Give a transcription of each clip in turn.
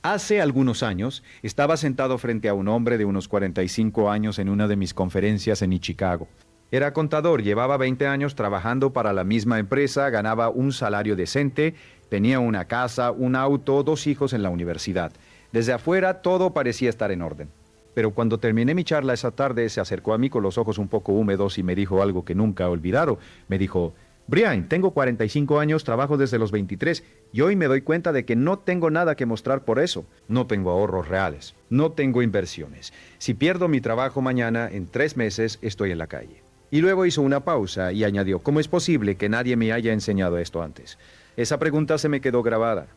Hace algunos años, estaba sentado frente a un hombre de unos 45 años en una de mis conferencias en Chicago. Era contador, llevaba 20 años trabajando para la misma empresa, ganaba un salario decente, tenía una casa, un auto, 2 hijos en la universidad. Desde afuera todo parecía estar en orden. Pero cuando terminé mi charla esa tarde, se acercó a mí con los ojos un poco húmedos y me dijo algo que nunca he olvidado. Me dijo: Brian, tengo 45 años, trabajo desde los 23 y hoy me doy cuenta de que no tengo nada que mostrar por eso. No tengo ahorros reales, no tengo inversiones. Si pierdo mi trabajo mañana, en 3 meses estoy en la calle. Y luego hizo una pausa y añadió: ¿cómo es posible que nadie me haya enseñado esto antes? Esa pregunta se me quedó grabada.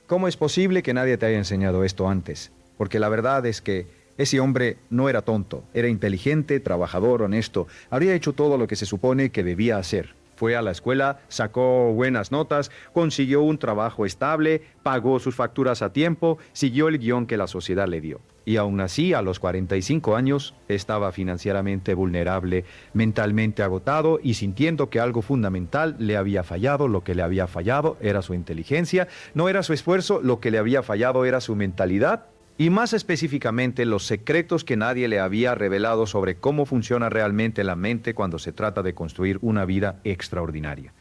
¿Cómo es posible que nadie te haya enseñado esto antes? Porque la verdad es que ese hombre no era tonto, era inteligente, trabajador, honesto. Habría hecho todo lo que se supone que debía hacer. Fue a la escuela, sacó buenas notas, consiguió un trabajo estable, pagó sus facturas a tiempo, siguió el guión que la sociedad le dio. Y aún así, a los 45 años, estaba financieramente vulnerable, mentalmente agotado y sintiendo que algo fundamental le había fallado. Lo que le había fallado era su inteligencia, no era su esfuerzo, lo que le había fallado era su mentalidad. Y más específicamente, los secretos que nadie le había revelado sobre cómo funciona realmente la mente cuando se trata de construir una vida extraordinaria.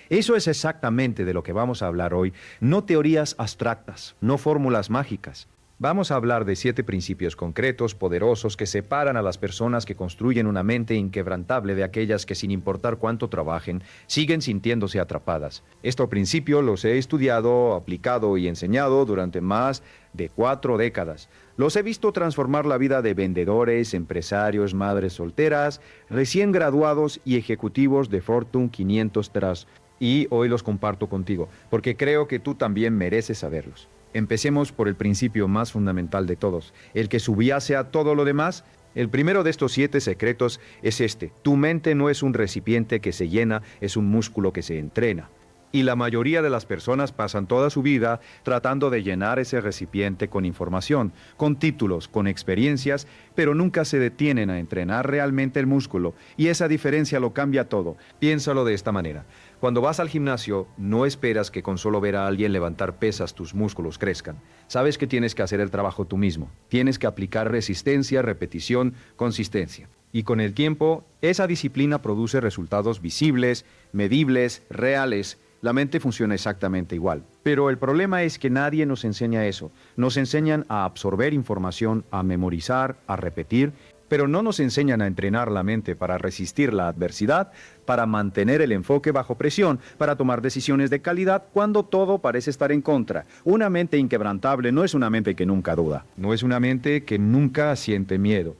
Eso es exactamente de lo que vamos a hablar hoy, no teorías abstractas, no fórmulas mágicas. Vamos a hablar de 7 principios concretos, poderosos, que separan a las personas que construyen una mente inquebrantable de aquellas que, sin importar cuánto trabajen, siguen sintiéndose atrapadas. Estos principios los he estudiado, aplicado y enseñado durante más de 4 décadas. Los he visto transformar la vida de vendedores, empresarios, madres solteras, recién graduados y ejecutivos de Fortune 500 Trust. Y hoy los comparto contigo, porque creo que tú también mereces saberlos. Empecemos por el principio más fundamental de todos, el que subyace a todo lo demás. El primero de estos 7 secretos es este: tu mente no es un recipiente que se llena, es un músculo que se entrena. Y la mayoría de las personas pasan toda su vida tratando de llenar ese recipiente con información, con títulos, con experiencias, pero nunca se detienen a entrenar realmente el músculo. Y esa diferencia lo cambia todo. Piénsalo de esta manera. Cuando vas al gimnasio, no esperas que con solo ver a alguien levantar pesas tus músculos crezcan. Sabes que tienes que hacer el trabajo tú mismo. Tienes que aplicar resistencia, repetición, consistencia. Y con el tiempo, esa disciplina produce resultados visibles, medibles, reales. La mente funciona exactamente igual. Pero el problema es que nadie nos enseña eso. Nos enseñan a absorber información, a memorizar, a repetir, pero no nos enseñan a entrenar la mente para resistir la adversidad, para mantener el enfoque bajo presión, para tomar decisiones de calidad cuando todo parece estar en contra. Una mente inquebrantable no es una mente que nunca duda, no es una mente que nunca siente miedo.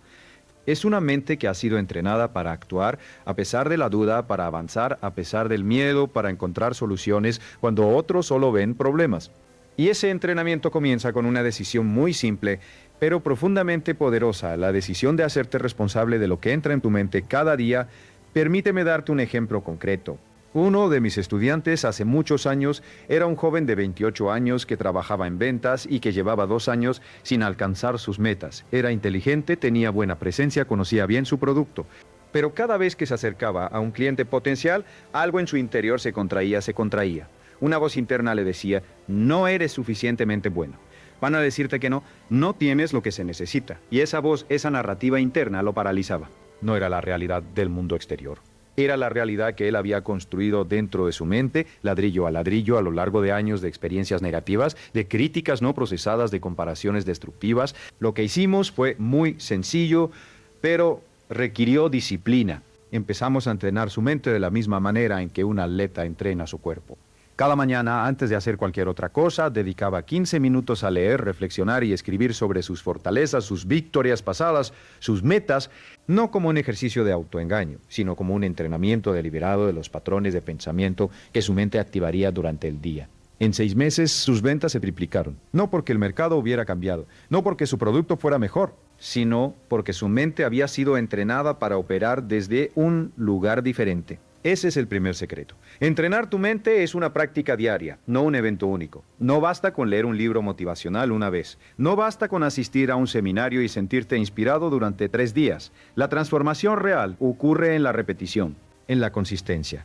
Es una mente que ha sido entrenada para actuar a pesar de la duda, para avanzar a pesar del miedo, para encontrar soluciones cuando otros solo ven problemas. Y ese entrenamiento comienza con una decisión muy simple, pero profundamente poderosa: la decisión de hacerte responsable de lo que entra en tu mente cada día. Permíteme darte un ejemplo concreto. Uno de mis estudiantes hace muchos años era un joven de 28 años que trabajaba en ventas y que llevaba 2 años sin alcanzar sus metas. Era inteligente, tenía buena presencia, conocía bien su producto. Pero cada vez que se acercaba a un cliente potencial, algo en su interior se contraía. Una voz interna le decía: no eres suficientemente bueno. Van a decirte que no, no tienes lo que se necesita. Y esa voz, esa narrativa interna lo paralizaba. No era la realidad del mundo exterior. Era la realidad que él había construido dentro de su mente, ladrillo a ladrillo, a lo largo de años de experiencias negativas, de críticas no procesadas, de comparaciones destructivas. Lo que hicimos fue muy sencillo, pero requirió disciplina. Empezamos a entrenar su mente de la misma manera en que un atleta entrena su cuerpo. Cada mañana, antes de hacer cualquier otra cosa, dedicaba 15 minutos a leer, reflexionar y escribir sobre sus fortalezas, sus victorias pasadas, sus metas, no como un ejercicio de autoengaño, sino como un entrenamiento deliberado de los patrones de pensamiento que su mente activaría durante el día. En 6 meses, sus ventas se triplicaron, no porque el mercado hubiera cambiado, no porque su producto fuera mejor, sino porque su mente había sido entrenada para operar desde un lugar diferente. Ese es el primer secreto. Entrenar tu mente es una práctica diaria, no un evento único. No basta con leer un libro motivacional una vez. No basta con asistir a un seminario y sentirte inspirado durante 3 días. La transformación real ocurre en la repetición, en la consistencia.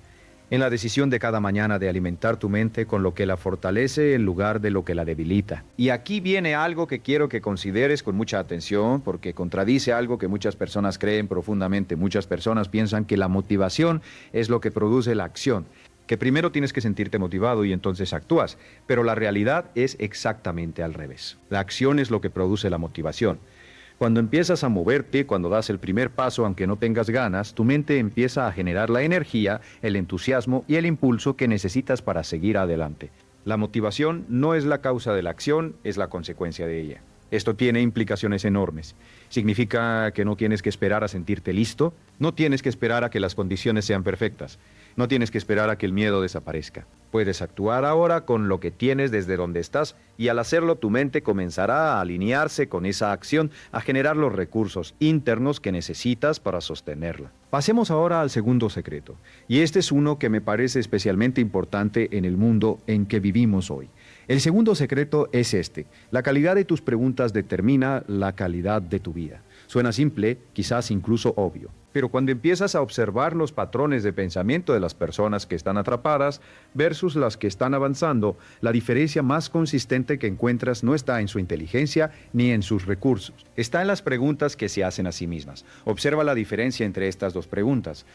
en la decisión de cada mañana de alimentar tu mente con lo que la fortalece en lugar de lo que la debilita. Y aquí viene algo que quiero que consideres con mucha atención, porque contradice algo que muchas personas creen profundamente. Muchas personas piensan que la motivación es lo que produce la acción, que primero tienes que sentirte motivado y entonces actúas, pero la realidad es exactamente al revés. La acción es lo que produce la motivación. Cuando empiezas a moverte, cuando das el primer paso, aunque no tengas ganas, tu mente empieza a generar la energía, el entusiasmo y el impulso que necesitas para seguir adelante. La motivación no es la causa de la acción, es la consecuencia de ella. Esto tiene implicaciones enormes. Significa que no tienes que esperar a sentirte listo, no tienes que esperar a que las condiciones sean perfectas, no tienes que esperar a que el miedo desaparezca. Puedes actuar ahora con lo que tienes desde donde estás y al hacerlo tu mente comenzará a alinearse con esa acción, a generar los recursos internos que necesitas para sostenerla. Pasemos ahora al segundo secreto, y este es uno que me parece especialmente importante en el mundo en que vivimos hoy. El segundo secreto es este: la calidad de tus preguntas determina la calidad de tu vida. Suena simple, quizás incluso obvio, pero cuando empiezas a observar los patrones de pensamiento de las personas que están atrapadas versus las que están avanzando, la diferencia más consistente que encuentras no está en su inteligencia ni en sus recursos. Está en las preguntas que se hacen a sí mismas. Observa la diferencia entre estas dos preguntas.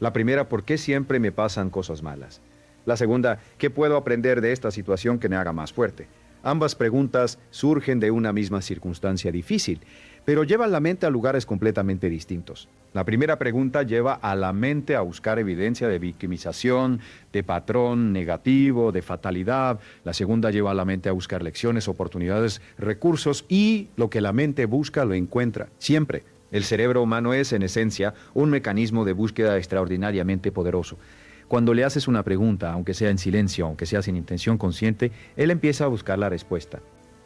La primera, ¿por qué siempre me pasan cosas malas? La segunda, ¿qué puedo aprender de esta situación que me haga más fuerte? Ambas preguntas surgen de una misma circunstancia difícil, pero llevan la mente a lugares completamente distintos. La primera pregunta lleva a la mente a buscar evidencia de victimización, de patrón negativo, de fatalidad. La segunda lleva a la mente a buscar lecciones, oportunidades, recursos, y lo que la mente busca lo encuentra, siempre. El cerebro humano es, en esencia, un mecanismo de búsqueda extraordinariamente poderoso. Cuando le haces una pregunta, aunque sea en silencio, aunque sea sin intención consciente, él empieza a buscar la respuesta.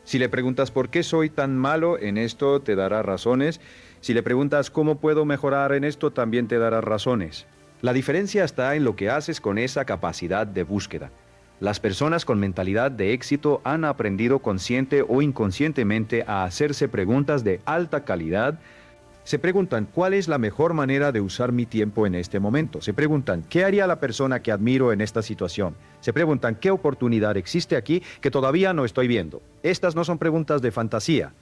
Si le preguntas ¿por qué soy tan malo en esto?, te dará razones. Si le preguntas ¿cómo puedo mejorar en esto?, también te dará razones. La diferencia está en lo que haces con esa capacidad de búsqueda. Las personas con mentalidad de éxito han aprendido consciente o inconscientemente a hacerse preguntas de alta calidad. Se preguntan, ¿cuál es la mejor manera de usar mi tiempo en este momento? Se preguntan, ¿qué haría la persona que admiro en esta situación? Se preguntan, ¿qué oportunidad existe aquí que todavía no estoy viendo? Estas no son preguntas de fantasía.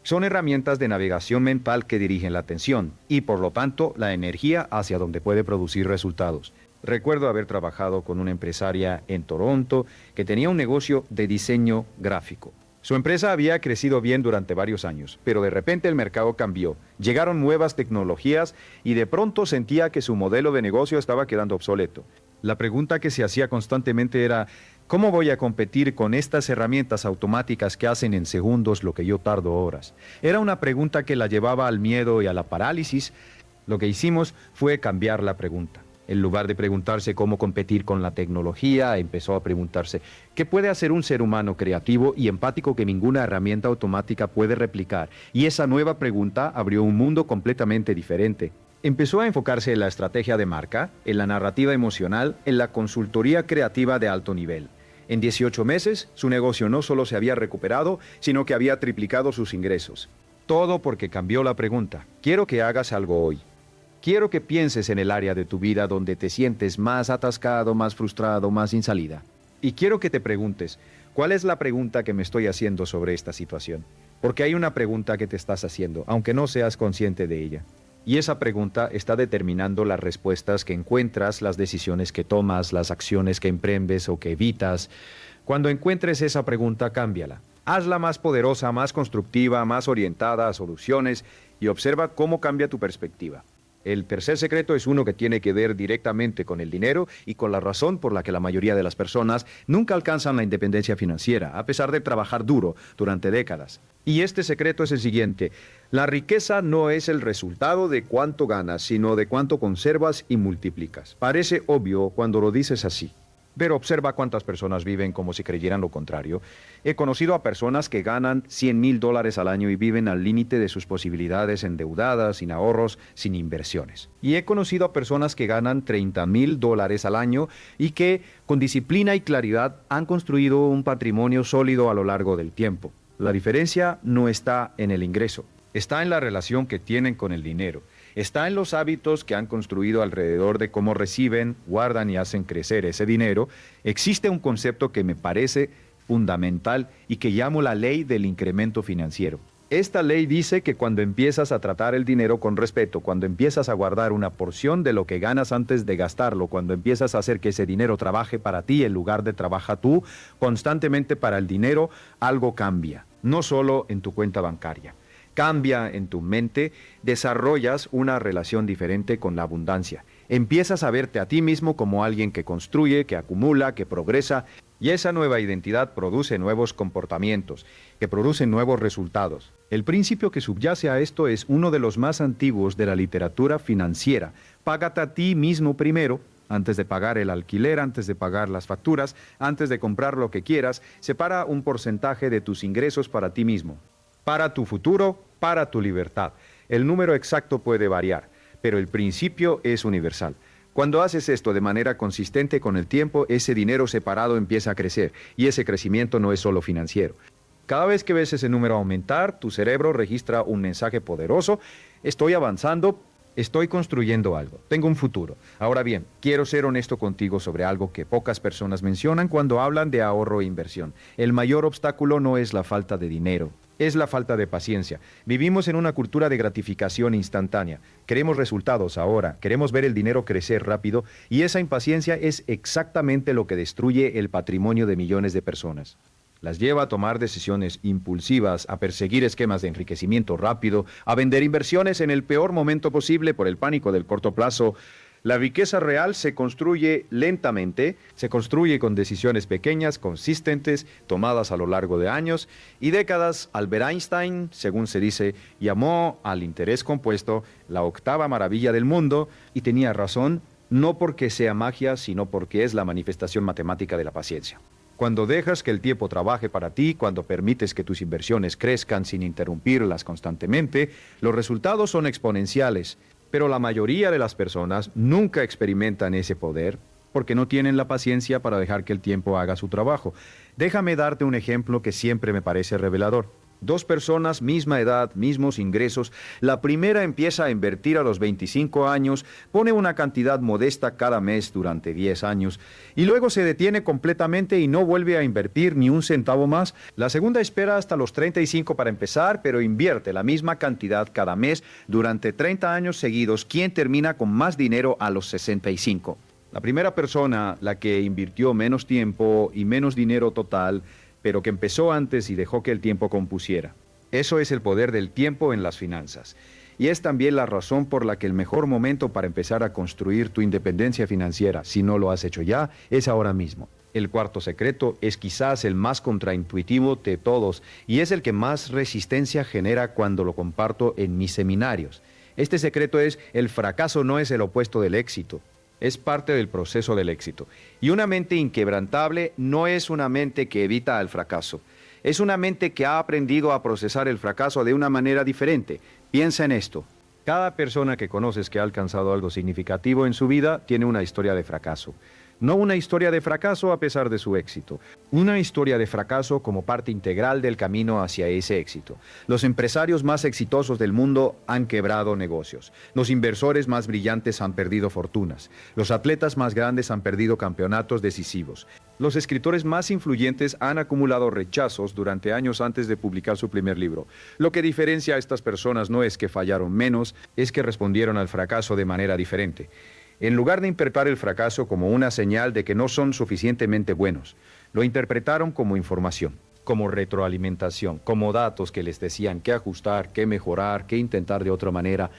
Son herramientas de navegación mental que dirigen la atención y, por lo tanto, la energía hacia donde puede producir resultados. Recuerdo haber trabajado con una empresaria en Toronto que tenía un negocio de diseño gráfico. Su empresa había crecido bien durante varios años, pero de repente el mercado cambió. Llegaron nuevas tecnologías y de pronto sentía que su modelo de negocio estaba quedando obsoleto. La pregunta que se hacía constantemente era, ¿cómo voy a competir con estas herramientas automáticas que hacen en segundos lo que yo tardo horas? Era una pregunta que la llevaba al miedo y a la parálisis. Lo que hicimos fue cambiar la pregunta. En lugar de preguntarse cómo competir con la tecnología, empezó a preguntarse ¿qué puede hacer un ser humano creativo y empático que ninguna herramienta automática puede replicar? Y esa nueva pregunta abrió un mundo completamente diferente. Empezó a enfocarse en la estrategia de marca, en la narrativa emocional, en la consultoría creativa de alto nivel. En 18 meses, su negocio no solo se había recuperado, sino que había triplicado sus ingresos. Todo porque cambió la pregunta. Quiero que hagas algo hoy. Quiero que pienses en el área de tu vida donde te sientes más atascado, más frustrado, más sin salida. Y quiero que te preguntes, ¿cuál es la pregunta que me estoy haciendo sobre esta situación? Porque hay una pregunta que te estás haciendo, aunque no seas consciente de ella. Y esa pregunta está determinando las respuestas que encuentras, las decisiones que tomas, las acciones que emprendes o que evitas. Cuando encuentres esa pregunta, cámbiala. Hazla más poderosa, más constructiva, más orientada a soluciones y observa cómo cambia tu perspectiva. El tercer secreto es uno que tiene que ver directamente con el dinero y con la razón por la que la mayoría de las personas nunca alcanzan la independencia financiera, a pesar de trabajar duro durante décadas. Y este secreto es el siguiente: la riqueza no es el resultado de cuánto ganas, sino de cuánto conservas y multiplicas. Parece obvio cuando lo dices así, pero observa cuántas personas viven como si creyeran lo contrario. He conocido a personas que ganan $100,000 al año y viven al límite de sus posibilidades, endeudadas, sin ahorros, sin inversiones. Y he conocido a personas que ganan $30,000 al año y que, con disciplina y claridad, han construido un patrimonio sólido a lo largo del tiempo. La diferencia no está en el ingreso, está en la relación que tienen con el dinero. Está en los hábitos que han construido alrededor de cómo reciben, guardan y hacen crecer ese dinero. Existe un concepto que me parece fundamental y que llamo la ley del incremento financiero. Esta ley dice que cuando empiezas a tratar el dinero con respeto, cuando empiezas a guardar una porción de lo que ganas antes de gastarlo, cuando empiezas a hacer que ese dinero trabaje para ti en lugar de trabaja tú constantemente para el dinero, algo cambia, no solo en tu cuenta bancaria. Cambia en tu mente, desarrollas una relación diferente con la abundancia. Empiezas a verte a ti mismo como alguien que construye, que acumula, que progresa, y esa nueva identidad produce nuevos comportamientos, que producen nuevos resultados. El principio que subyace a esto es uno de los más antiguos de la literatura financiera. Págate a ti mismo primero, antes de pagar el alquiler, antes de pagar las facturas, antes de comprar lo que quieras. Separa un porcentaje de tus ingresos para ti mismo, para tu futuro, para tu libertad. El número exacto puede variar, pero el principio es universal. Cuando haces esto de manera consistente con el tiempo, ese dinero separado empieza a crecer, y ese crecimiento no es solo financiero. Cada vez que ves ese número aumentar, tu cerebro registra un mensaje poderoso: estoy avanzando, estoy construyendo algo, tengo un futuro. Ahora bien, quiero ser honesto contigo sobre algo que pocas personas mencionan cuando hablan de ahorro e inversión. El mayor obstáculo no es la falta de dinero, es la falta de paciencia. Vivimos en una cultura de gratificación instantánea. Queremos resultados ahora, queremos ver el dinero crecer rápido, y esa impaciencia es exactamente lo que destruye el patrimonio de millones de personas. Las lleva a tomar decisiones impulsivas, a perseguir esquemas de enriquecimiento rápido, a vender inversiones en el peor momento posible por el pánico del corto plazo. La riqueza real se construye lentamente, se construye con decisiones pequeñas, consistentes, tomadas a lo largo de años y décadas. Albert Einstein, según se dice, llamó al interés compuesto la octava maravilla del mundo, y tenía razón, no porque sea magia, sino porque es la manifestación matemática de la paciencia. Cuando dejas que el tiempo trabaje para ti, cuando permites que tus inversiones crezcan sin interrumpirlas constantemente, los resultados son exponenciales. Pero la mayoría de las personas nunca experimentan ese poder porque no tienen la paciencia para dejar que el tiempo haga su trabajo. Déjame darte un ejemplo que siempre me parece revelador. Dos personas, misma edad, mismos ingresos. La primera empieza a invertir a los 25 años, pone una cantidad modesta cada mes durante 10 años y luego se detiene completamente y no vuelve a invertir ni un centavo más. La segunda espera hasta los 35 para empezar, pero invierte la misma cantidad cada mes durante 30 años seguidos, quien termina con más dinero a los 65. La primera persona, la que invirtió menos tiempo y menos dinero total, pero que empezó antes y dejó que el tiempo compusiera. Eso es el poder del tiempo en las finanzas. Y es también la razón por la que el mejor momento para empezar a construir tu independencia financiera, si no lo has hecho ya, es ahora mismo. El cuarto secreto es quizás el más contraintuitivo de todos y es el que más resistencia genera cuando lo comparto en mis seminarios. Este secreto es: el fracaso no es el opuesto del éxito. Es parte del proceso del éxito. Y una mente inquebrantable no es una mente que evita el fracaso. Es una mente que ha aprendido a procesar el fracaso de una manera diferente. Piensa en esto. Cada persona que conoces que ha alcanzado algo significativo en su vida tiene una historia de fracaso. No una historia de fracaso a pesar de su éxito. Una historia de fracaso como parte integral del camino hacia ese éxito. Los empresarios más exitosos del mundo han quebrado negocios. Los inversores más brillantes han perdido fortunas. Los atletas más grandes han perdido campeonatos decisivos. Los escritores más influyentes han acumulado rechazos durante años antes de publicar su primer libro. Lo que diferencia a estas personas no es que fallaron menos, es que respondieron al fracaso de manera diferente. En lugar de interpretar el fracaso como una señal de que no son suficientemente buenos, lo interpretaron como información, como retroalimentación, como datos que les decían qué ajustar, qué mejorar, qué intentar de otra manera.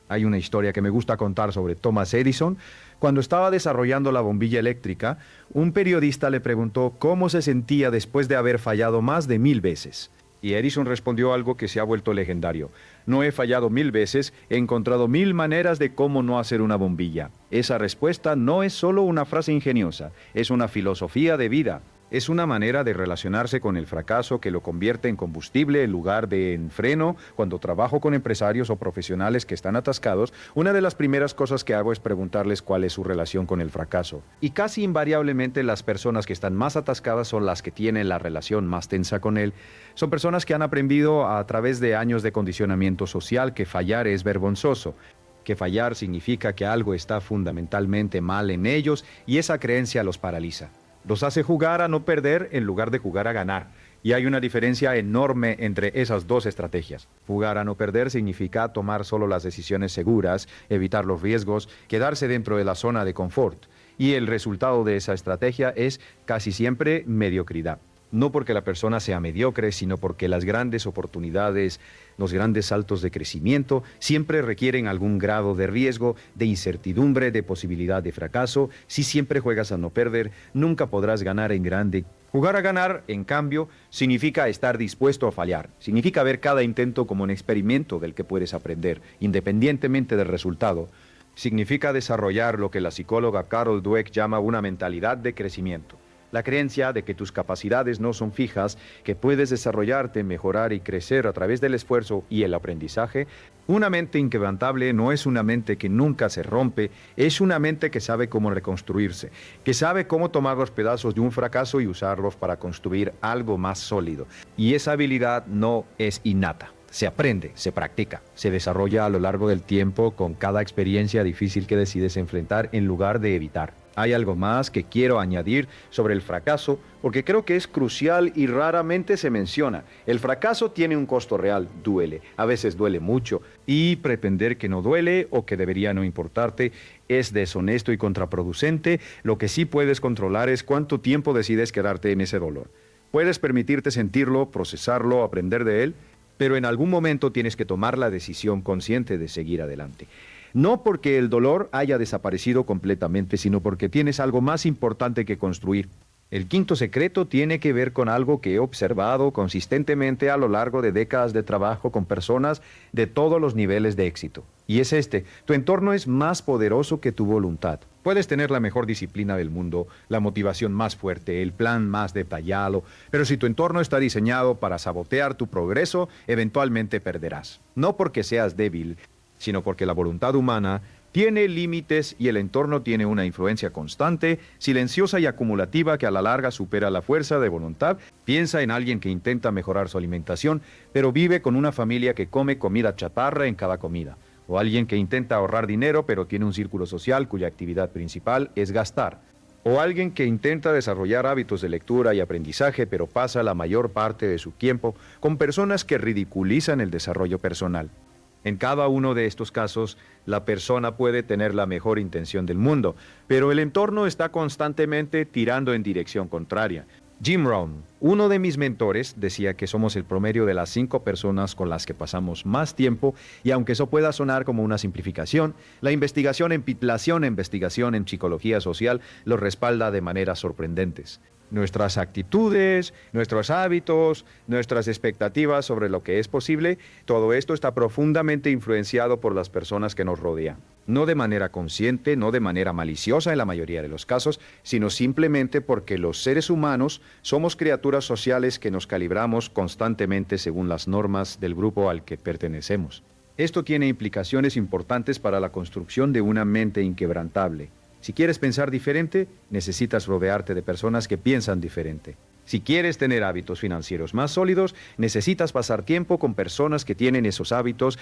Hay una historia que me gusta contar sobre Thomas Edison. Cuando estaba desarrollando la bombilla eléctrica, un periodista le preguntó cómo se sentía después de haber fallado más de 1000 veces. Y Edison respondió algo que se ha vuelto legendario: no he fallado 1000 veces, he encontrado 1000 maneras de cómo no hacer una bombilla. Esa respuesta no es solo una frase ingeniosa, es una filosofía de vida. Es una manera de relacionarse con el fracaso que lo convierte en combustible en lugar de en freno. Cuando trabajo con empresarios o profesionales que están atascados, una de las primeras cosas que hago es preguntarles cuál es su relación con el fracaso. Y casi invariablemente las personas que están más atascadas son las que tienen la relación más tensa con él. Son personas que han aprendido a través de años de condicionamiento social que fallar es vergonzoso. que fallar significa que algo está fundamentalmente mal en ellos y esa creencia los paraliza. Los hace jugar a no perder en lugar de jugar a ganar. Y hay una diferencia enorme entre esas dos estrategias. Jugar a no perder significa tomar solo las decisiones seguras, evitar los riesgos, quedarse dentro de la zona de confort. Y el resultado de esa estrategia es casi siempre mediocridad. No porque la persona sea mediocre, sino porque las grandes oportunidades, los grandes saltos de crecimiento siempre requieren algún grado de riesgo, de incertidumbre, de posibilidad de fracaso. Si siempre juegas a no perder, nunca podrás ganar en grande. Jugar a ganar, en cambio, significa estar dispuesto a fallar. Significa ver cada intento como un experimento del que puedes aprender, independientemente del resultado. Significa desarrollar lo que la psicóloga Carol Dweck llama una mentalidad de crecimiento. La creencia de que tus capacidades no son fijas, que puedes desarrollarte, mejorar y crecer a través del esfuerzo y el aprendizaje. Una mente inquebrantable no es una mente que nunca se rompe, es una mente que sabe cómo reconstruirse, que sabe cómo tomar los pedazos de un fracaso y usarlos para construir algo más sólido. Y esa habilidad no es innata. Se aprende, se practica, se desarrolla a lo largo del tiempo con cada experiencia difícil que decides enfrentar en lugar de evitar. Hay algo más que quiero añadir sobre el fracaso, porque creo que es crucial y raramente se menciona. El fracaso tiene un costo real, duele, a veces duele mucho, y pretender que no duele o que debería no importarte es deshonesto y contraproducente. Lo que sí puedes controlar es cuánto tiempo decides quedarte en ese dolor. Puedes permitirte sentirlo, procesarlo, aprender de él, pero en algún momento tienes que tomar la decisión consciente de seguir adelante. No porque el dolor haya desaparecido completamente, sino porque tienes algo más importante que construir. El quinto secreto tiene que ver con algo que he observado consistentemente a lo largo de décadas de trabajo con personas de todos los niveles de éxito. Y es este: tu entorno es más poderoso que tu voluntad. Puedes tener la mejor disciplina del mundo, la motivación más fuerte, el plan más detallado, pero si tu entorno está diseñado para sabotear tu progreso, eventualmente perderás. No porque seas débil, sino porque la voluntad humana tiene límites y el entorno tiene una influencia constante, silenciosa y acumulativa que a la larga supera la fuerza de voluntad. Piensa en alguien que intenta mejorar su alimentación, pero vive con una familia que come comida chatarra en cada comida. O alguien que intenta ahorrar dinero, pero tiene un círculo social cuya actividad principal es gastar. O alguien que intenta desarrollar hábitos de lectura y aprendizaje, pero pasa la mayor parte de su tiempo con personas que ridiculizan el desarrollo personal. En cada uno de estos casos, la persona puede tener la mejor intención del mundo, pero el entorno está constantemente tirando en dirección contraria. Jim Rohn, uno de mis mentores, decía que somos el promedio de las 5 personas con las que pasamos más tiempo, y aunque eso pueda sonar como una simplificación, la investigación en psicología social lo respalda de maneras sorprendentes. Nuestras actitudes, nuestros hábitos, nuestras expectativas sobre lo que es posible, todo esto está profundamente influenciado por las personas que nos rodean. No de manera consciente, no de manera maliciosa en la mayoría de los casos, sino simplemente porque los seres humanos somos criaturas sociales que nos calibramos constantemente según las normas del grupo al que pertenecemos. Esto tiene implicaciones importantes para la construcción de una mente inquebrantable. Si quieres pensar diferente, necesitas rodearte de personas que piensan diferente. Si quieres tener hábitos financieros más sólidos, necesitas pasar tiempo con personas que tienen esos hábitos.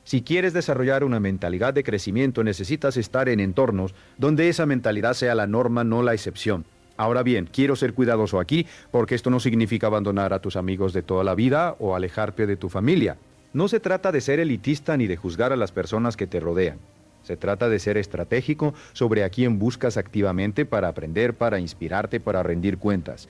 Si quieres desarrollar una mentalidad de crecimiento, necesitas estar en entornos donde esa mentalidad sea la norma, no la excepción. Ahora bien, quiero ser cuidadoso aquí, porque esto no significa abandonar a tus amigos de toda la vida o alejarte de tu familia. No se trata de ser elitista ni de juzgar a las personas que te rodean. Se trata de ser estratégico sobre a quién buscas activamente para aprender, para inspirarte, para rendir cuentas.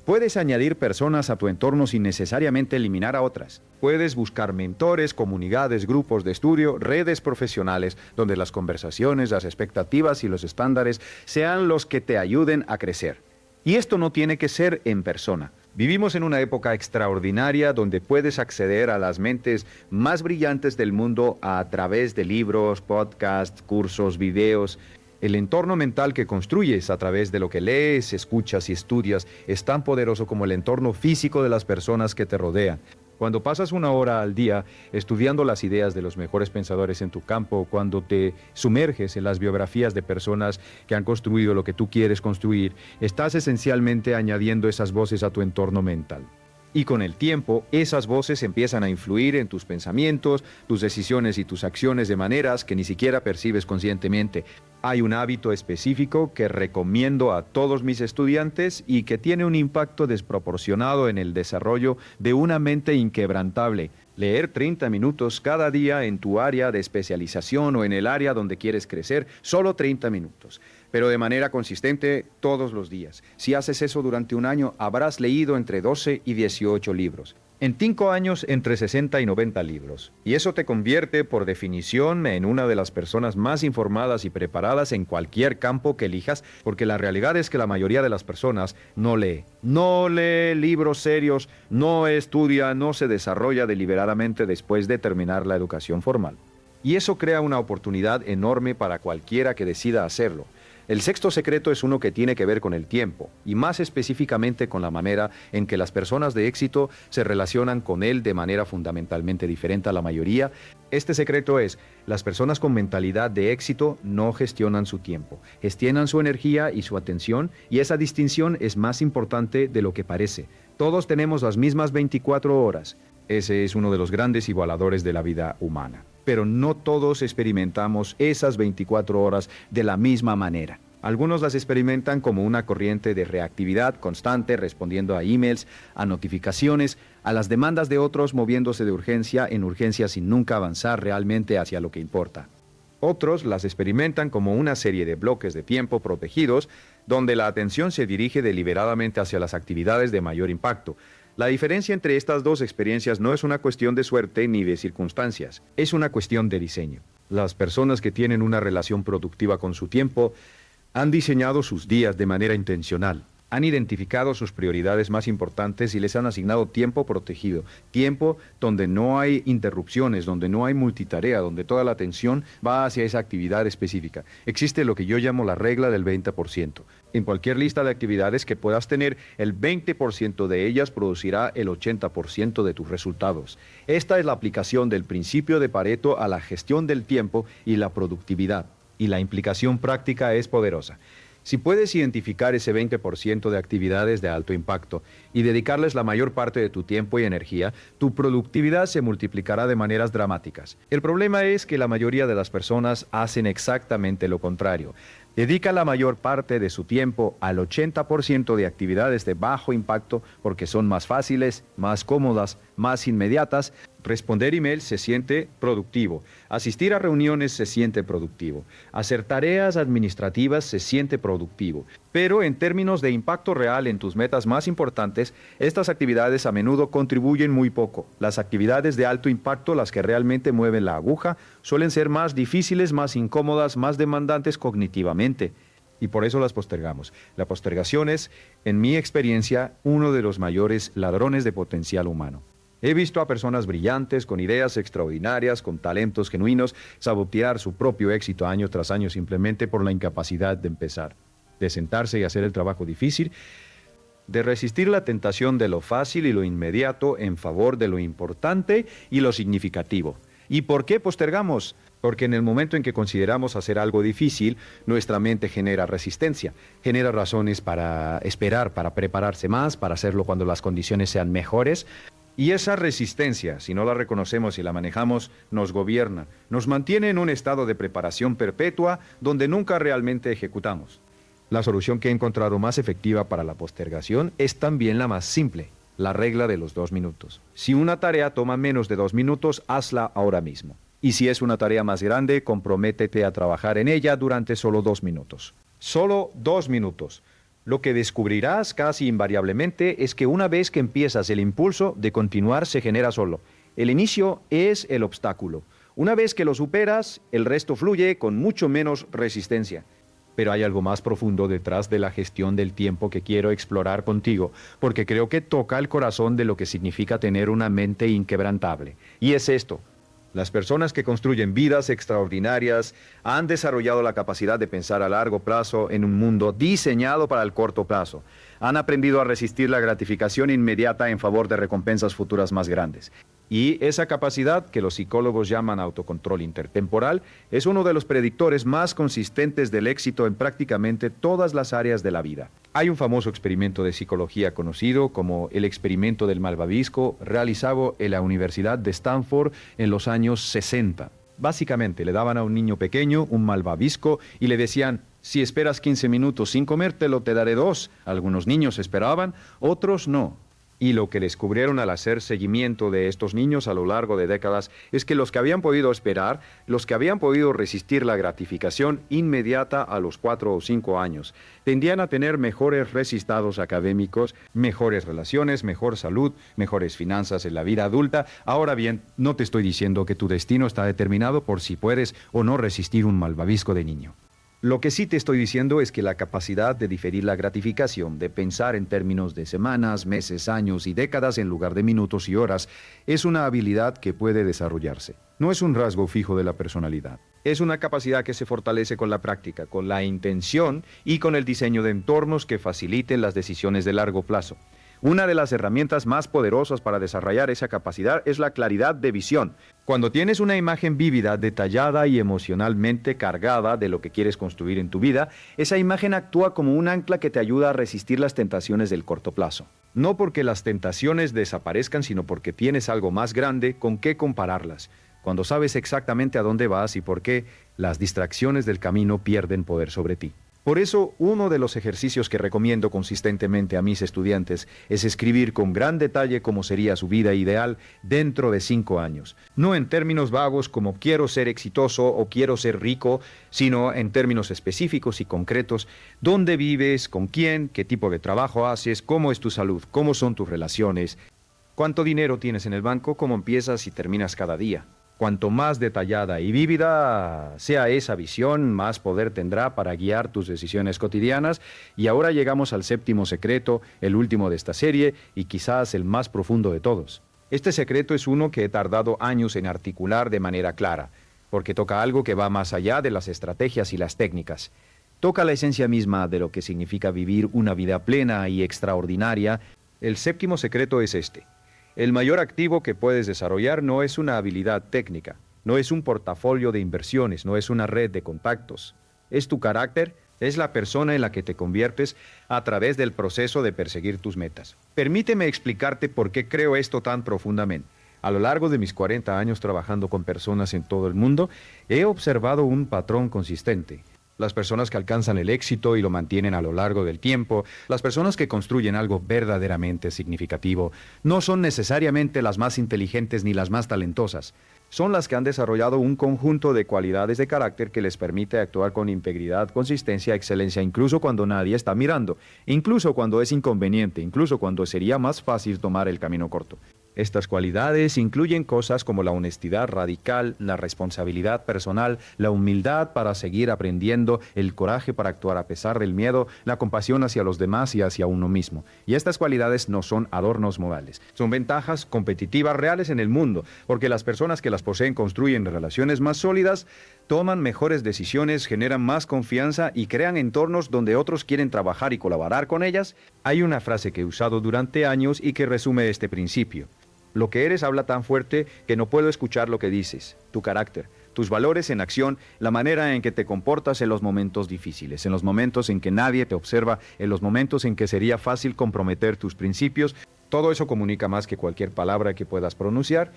Puedes añadir personas a tu entorno sin necesariamente eliminar a otras. Puedes buscar mentores, comunidades, grupos de estudio, redes profesionales, donde las conversaciones, las expectativas y los estándares sean los que te ayuden a crecer. Y esto no tiene que ser en persona. Vivimos en una época extraordinaria donde puedes acceder a las mentes más brillantes del mundo a través de libros, podcasts, cursos, videos. El entorno mental que construyes a través de lo que lees, escuchas y estudias es tan poderoso como el entorno físico de las personas que te rodean. Cuando pasas 1 hora al día estudiando las ideas de los mejores pensadores en tu campo, cuando te sumerges en las biografías de personas que han construido lo que tú quieres construir, estás esencialmente añadiendo esas voces a tu entorno mental. Y con el tiempo, esas voces empiezan a influir en tus pensamientos, tus decisiones y tus acciones de maneras que ni siquiera percibes conscientemente. Hay un hábito específico que recomiendo a todos mis estudiantes y que tiene un impacto desproporcionado en el desarrollo de una mente inquebrantable. Leer 30 minutos cada día en tu área de especialización o en el área donde quieres crecer, solo 30 minutos, pero de manera consistente todos los días. Si haces eso durante un año, habrás leído entre 12 y 18 libros. En 5 años, entre 60 y 90 libros. Y eso te convierte, por definición, en una de las personas más informadas y preparadas en cualquier campo que elijas, porque la realidad es que la mayoría de las personas no lee. No lee libros serios, no estudia, no se desarrolla deliberadamente después de terminar la educación formal. Y eso crea una oportunidad enorme para cualquiera que decida hacerlo. El sexto secreto es uno que tiene que ver con el tiempo, y más específicamente con la manera en que las personas de éxito se relacionan con él de manera fundamentalmente diferente a la mayoría. Este secreto es, las personas con mentalidad de éxito no gestionan su tiempo, gestionan su energía y su atención, y esa distinción es más importante de lo que parece. Todos tenemos las mismas 24 horas. Ese es uno de los grandes igualadores de la vida humana. Pero no todos experimentamos esas 24 horas de la misma manera. Algunos las experimentan como una corriente de reactividad constante, respondiendo a emails, a notificaciones, a las demandas de otros, moviéndose de urgencia en urgencia sin nunca avanzar realmente hacia lo que importa. Otros las experimentan como una serie de bloques de tiempo protegidos, donde la atención se dirige deliberadamente hacia las actividades de mayor impacto. La diferencia entre estas dos experiencias no es una cuestión de suerte ni de circunstancias, es una cuestión de diseño. Las personas que tienen una relación productiva con su tiempo han diseñado sus días de manera intencional, han identificado sus prioridades más importantes y les han asignado tiempo protegido, tiempo donde no hay interrupciones, donde no hay multitarea, donde toda la atención va hacia esa actividad específica. Existe lo que yo llamo la regla del 20%. En cualquier lista de actividades que puedas tener, el 20% de ellas producirá el 80% de tus resultados. Esta es la aplicación del principio de Pareto a la gestión del tiempo y la productividad. Y la implicación práctica es poderosa. Si puedes identificar ese 20% de actividades de alto impacto y dedicarles la mayor parte de tu tiempo y energía, tu productividad se multiplicará de maneras dramáticas. El problema es que la mayoría de las personas hacen exactamente lo contrario. Dedica la mayor parte de su tiempo al 80% de actividades de bajo impacto porque son más fáciles, más cómodas, más inmediatas. Responder email se siente productivo. Asistir a reuniones se siente productivo. Hacer tareas administrativas se siente productivo. Pero en términos de impacto real en tus metas más importantes, estas actividades a menudo contribuyen muy poco. Las actividades de alto impacto, las que realmente mueven la aguja, suelen ser más difíciles, más incómodas, más demandantes cognitivamente. Y por eso las postergamos. La postergación es, en mi experiencia, uno de los mayores ladrones de potencial humano. He visto a personas brillantes, con ideas extraordinarias, con talentos genuinos, sabotear su propio éxito año tras año simplemente por la incapacidad de empezar, de sentarse y hacer el trabajo difícil, de resistir la tentación de lo fácil y lo inmediato en favor de lo importante y lo significativo. ¿Y por qué postergamos? Porque en el momento en que consideramos hacer algo difícil, nuestra mente genera resistencia, genera razones para esperar, para prepararse más, para hacerlo cuando las condiciones sean mejores. Y esa resistencia, si no la reconocemos y la manejamos, nos gobierna, nos mantiene en un estado de preparación perpetua donde nunca realmente ejecutamos. La solución que he encontrado más efectiva para la postergación es también la más simple, la regla de los 2 minutos. Si una tarea toma menos de 2 minutos, hazla ahora mismo. Y si es una tarea más grande, comprométete a trabajar en ella durante solo 2 minutos. Solo 2 minutos. Lo que descubrirás casi invariablemente es que una vez que empiezas, el impulso de continuar se genera solo. El inicio es el obstáculo. Una vez que lo superas, el resto fluye con mucho menos resistencia. Pero hay algo más profundo detrás de la gestión del tiempo que quiero explorar contigo, porque creo que toca el corazón de lo que significa tener una mente inquebrantable. Y es esto. Las personas que construyen vidas extraordinarias han desarrollado la capacidad de pensar a largo plazo en un mundo diseñado para el corto plazo. Han aprendido a resistir la gratificación inmediata en favor de recompensas futuras más grandes. Y esa capacidad, que los psicólogos llaman autocontrol intertemporal, es uno de los predictores más consistentes del éxito en prácticamente todas las áreas de la vida. Hay un famoso experimento de psicología conocido como el experimento del malvavisco, realizado en la Universidad de Stanford en los años 60. Básicamente, le daban a un niño pequeño un malvavisco y le decían: si esperas 15 minutos sin comértelo, te daré 2. Algunos niños esperaban, otros no. Y lo que descubrieron al hacer seguimiento de estos niños a lo largo de décadas es que los que habían podido esperar, los que habían podido resistir la gratificación inmediata a los 4 o 5 años, tendían a tener mejores resultados académicos, mejores relaciones, mejor salud, mejores finanzas en la vida adulta. Ahora bien, no te estoy diciendo que tu destino está determinado por si puedes o no resistir un malvavisco de niño. Lo que sí te estoy diciendo es que la capacidad de diferir la gratificación, de pensar en términos de semanas, meses, años y décadas en lugar de minutos y horas, es una habilidad que puede desarrollarse. No es un rasgo fijo de la personalidad. Es una capacidad que se fortalece con la práctica, con la intención y con el diseño de entornos que faciliten las decisiones de largo plazo. Una de las herramientas más poderosas para desarrollar esa capacidad es la claridad de visión. Cuando tienes una imagen vívida, detallada y emocionalmente cargada de lo que quieres construir en tu vida, esa imagen actúa como un ancla que te ayuda a resistir las tentaciones del corto plazo. No porque las tentaciones desaparezcan, sino porque tienes algo más grande con qué compararlas. Cuando sabes exactamente a dónde vas y por qué, las distracciones del camino pierden poder sobre ti. Por eso, uno de los ejercicios que recomiendo consistentemente a mis estudiantes es escribir con gran detalle cómo sería su vida ideal dentro de 5 años. No en términos vagos como quiero ser exitoso o quiero ser rico, sino en términos específicos y concretos: dónde vives, con quién, qué tipo de trabajo haces, cómo es tu salud, cómo son tus relaciones, cuánto dinero tienes en el banco, cómo empiezas y terminas cada día. Cuanto más detallada y vívida sea esa visión, más poder tendrá para guiar tus decisiones cotidianas. Y ahora llegamos al séptimo secreto, el último de esta serie y quizás el más profundo de todos. Este secreto es uno que he tardado años en articular de manera clara, porque toca algo que va más allá de las estrategias y las técnicas. Toca la esencia misma de lo que significa vivir una vida plena y extraordinaria. El séptimo secreto es este: el mayor activo que puedes desarrollar no es una habilidad técnica, no es un portafolio de inversiones, no es una red de contactos. Es tu carácter, es la persona en la que te conviertes a través del proceso de perseguir tus metas. Permíteme explicarte por qué creo esto tan profundamente. A lo largo de mis 40 años trabajando con personas en todo el mundo, he observado un patrón consistente. Las personas que alcanzan el éxito y lo mantienen a lo largo del tiempo, las personas que construyen algo verdaderamente significativo, no son necesariamente las más inteligentes ni las más talentosas. Son las que han desarrollado un conjunto de cualidades de carácter que les permite actuar con integridad, consistencia, excelencia, incluso cuando nadie está mirando, incluso cuando es inconveniente, incluso cuando sería más fácil tomar el camino corto. Estas cualidades incluyen cosas como la honestidad radical, la responsabilidad personal, la humildad para seguir aprendiendo, el coraje para actuar a pesar del miedo, la compasión hacia los demás y hacia uno mismo. Y estas cualidades no son adornos morales, son ventajas competitivas reales en el mundo, porque las personas que las poseen construyen relaciones más sólidas, toman mejores decisiones, generan más confianza y crean entornos donde otros quieren trabajar y colaborar con ellas. Hay una frase que he usado durante años y que resume este principio: lo que eres habla tan fuerte que no puedo escuchar lo que dices. Tu carácter, tus valores en acción, la manera en que te comportas en los momentos difíciles, en los momentos en que nadie te observa, en los momentos en que sería fácil comprometer tus principios, todo eso comunica más que cualquier palabra que puedas pronunciar.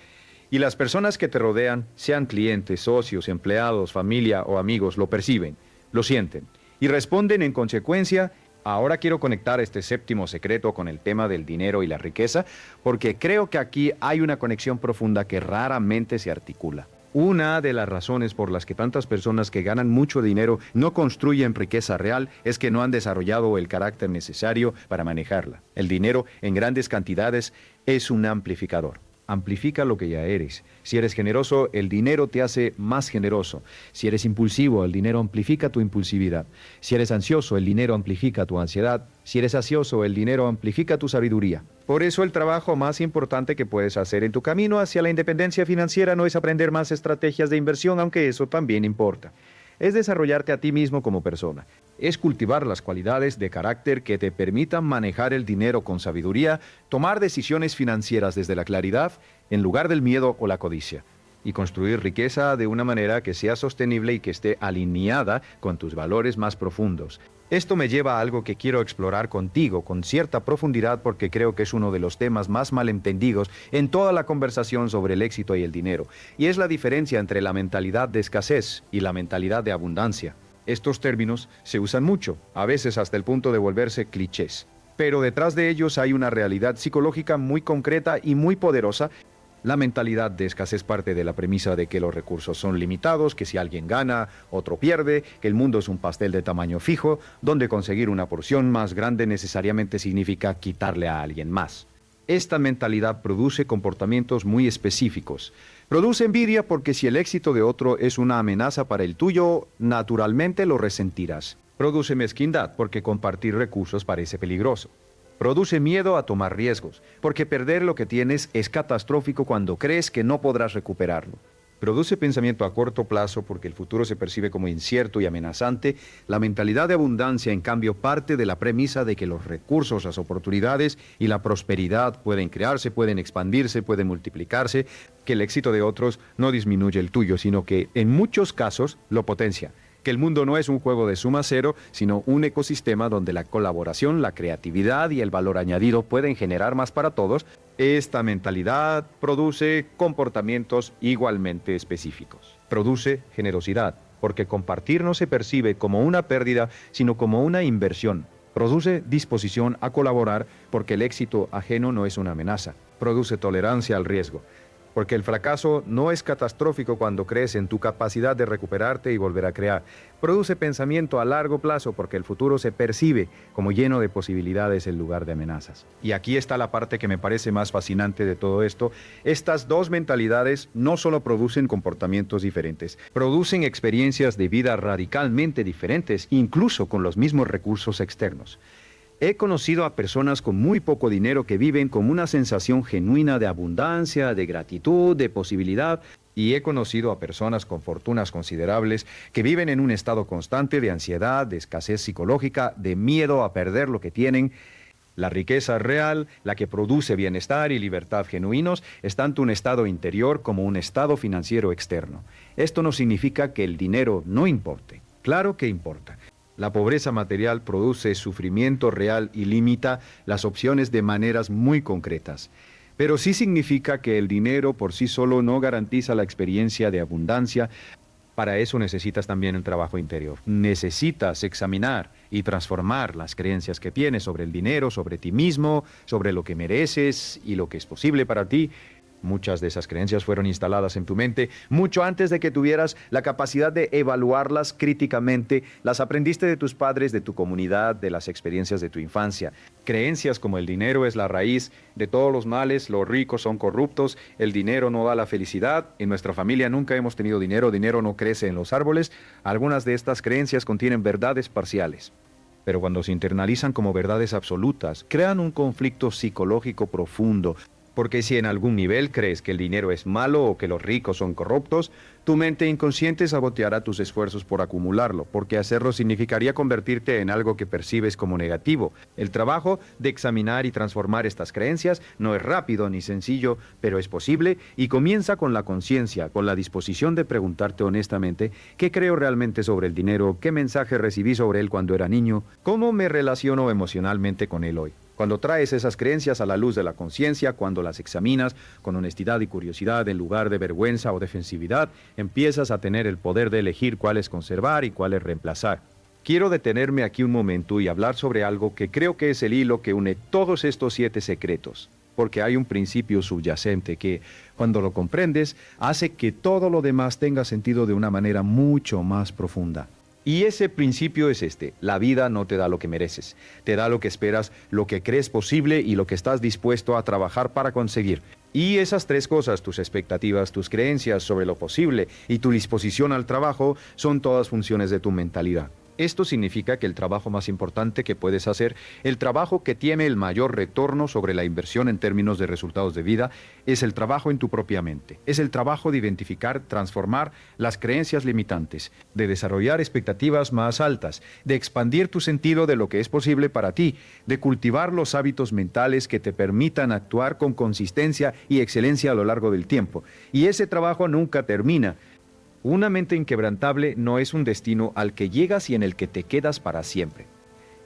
Y las personas que te rodean, sean clientes, socios, empleados, familia o amigos, lo perciben, lo sienten y responden en consecuencia. Ahora quiero conectar este séptimo secreto con el tema del dinero y la riqueza, porque creo que aquí hay una conexión profunda que raramente se articula. Una de las razones por las que tantas personas que ganan mucho dinero no construyen riqueza real es que no han desarrollado el carácter necesario para manejarla. El dinero en grandes cantidades es un amplificador. Amplifica lo que ya eres. Si eres generoso, el dinero te hace más generoso. Si eres impulsivo, el dinero amplifica tu impulsividad. Si eres ansioso, el dinero amplifica tu ansiedad. Si eres ansioso, el dinero amplifica tu sabiduría. Por eso el trabajo más importante que puedes hacer en tu camino hacia la independencia financiera no es aprender más estrategias de inversión, aunque eso también importa. Es desarrollarte a ti mismo como persona. Es cultivar las cualidades de carácter que te permitan manejar el dinero con sabiduría, tomar decisiones financieras desde la claridad en lugar del miedo o la codicia, y construir riqueza de una manera que sea sostenible y que esté alineada con tus valores más profundos. Esto me lleva a algo que quiero explorar contigo con cierta profundidad porque creo que es uno de los temas más malentendidos en toda la conversación sobre el éxito y el dinero, y es la diferencia entre la mentalidad de escasez y la mentalidad de abundancia. Estos términos se usan mucho, a veces hasta el punto de volverse clichés, pero detrás de ellos hay una realidad psicológica muy concreta y muy poderosa. La mentalidad de escasez parte de la premisa de que los recursos son limitados, que si alguien gana, otro pierde, que el mundo es un pastel de tamaño fijo, donde conseguir una porción más grande necesariamente significa quitarle a alguien más. Esta mentalidad produce comportamientos muy específicos. Produce envidia porque si el éxito de otro es una amenaza para el tuyo, naturalmente lo resentirás. Produce mezquindad porque compartir recursos parece peligroso. Produce miedo a tomar riesgos, porque perder lo que tienes es catastrófico cuando crees que no podrás recuperarlo. Produce pensamiento a corto plazo porque el futuro se percibe como incierto y amenazante. La mentalidad de abundancia, en cambio, parte de la premisa de que los recursos, las oportunidades y la prosperidad pueden crearse, pueden expandirse, pueden multiplicarse, que el éxito de otros no disminuye el tuyo, sino que en muchos casos lo potencia. Que el mundo no es un juego de suma cero, sino un ecosistema donde la colaboración, la creatividad y el valor añadido pueden generar más para todos. Esta mentalidad produce comportamientos igualmente específicos. Produce generosidad, porque compartir no se percibe como una pérdida, sino como una inversión. Produce disposición a colaborar, porque el éxito ajeno no es una amenaza. Produce tolerancia al riesgo, porque el fracaso no es catastrófico cuando crees en tu capacidad de recuperarte y volver a crear. Produce pensamiento a largo plazo porque el futuro se percibe como lleno de posibilidades en lugar de amenazas. Y aquí está la parte que me parece más fascinante de todo esto. Estas dos mentalidades no solo producen comportamientos diferentes, producen experiencias de vida radicalmente diferentes, incluso con los mismos recursos externos. He conocido a personas con muy poco dinero que viven con una sensación genuina de abundancia, de gratitud, de posibilidad, y he conocido a personas con fortunas considerables que viven en un estado constante de ansiedad, de escasez psicológica, de miedo a perder lo que tienen. La riqueza real, la que produce bienestar y libertad genuinos, es tanto un estado interior como un estado financiero externo. Esto no significa que el dinero no importe. Claro que importa. La pobreza material produce sufrimiento real y limita las opciones de maneras muy concretas. Pero sí significa que el dinero por sí solo no garantiza la experiencia de abundancia. Para eso necesitas también un trabajo interior. Necesitas examinar y transformar las creencias que tienes sobre el dinero, sobre ti mismo, sobre lo que mereces y lo que es posible para ti. Muchas de esas creencias fueron instaladas en tu mente mucho antes de que tuvieras la capacidad de evaluarlas críticamente. Las aprendiste de tus padres, de tu comunidad, de las experiencias de tu infancia. Creencias como el dinero es la raíz de todos los males, los ricos son corruptos, el dinero no da la felicidad, en nuestra familia nunca hemos tenido dinero, dinero no crece en los árboles. Algunas de estas creencias contienen verdades parciales. Pero cuando se internalizan como verdades absolutas, crean un conflicto psicológico profundo. Porque si en algún nivel crees que el dinero es malo o que los ricos son corruptos, tu mente inconsciente saboteará tus esfuerzos por acumularlo, porque hacerlo significaría convertirte en algo que percibes como negativo. El trabajo de examinar y transformar estas creencias no es rápido ni sencillo, pero es posible y comienza con la conciencia, con la disposición de preguntarte honestamente qué creo realmente sobre el dinero, qué mensaje recibí sobre él cuando era niño, cómo me relaciono emocionalmente con él hoy. Cuando traes esas creencias a la luz de la conciencia, cuando las examinas con honestidad y curiosidad en lugar de vergüenza o defensividad, empiezas a tener el poder de elegir cuáles conservar y cuáles reemplazar. Quiero detenerme aquí un momento y hablar sobre algo que creo que es el hilo que une todos estos 7 secretos, porque hay un principio subyacente que, cuando lo comprendes, hace que todo lo demás tenga sentido de una manera mucho más profunda. Y ese principio es este: la vida no te da lo que mereces, te da lo que esperas, lo que crees posible y lo que estás dispuesto a trabajar para conseguir. Y esas 3 cosas, tus expectativas, tus creencias sobre lo posible y tu disposición al trabajo, son todas funciones de tu mentalidad. Esto significa que el trabajo más importante que puedes hacer, el trabajo que tiene el mayor retorno sobre la inversión en términos de resultados de vida, es el trabajo en tu propia mente. Es el trabajo de identificar, transformar las creencias limitantes, de desarrollar expectativas más altas, de expandir tu sentido de lo que es posible para ti, de cultivar los hábitos mentales que te permitan actuar con consistencia y excelencia a lo largo del tiempo. Y ese trabajo nunca termina. Una mente inquebrantable no es un destino al que llegas y en el que te quedas para siempre.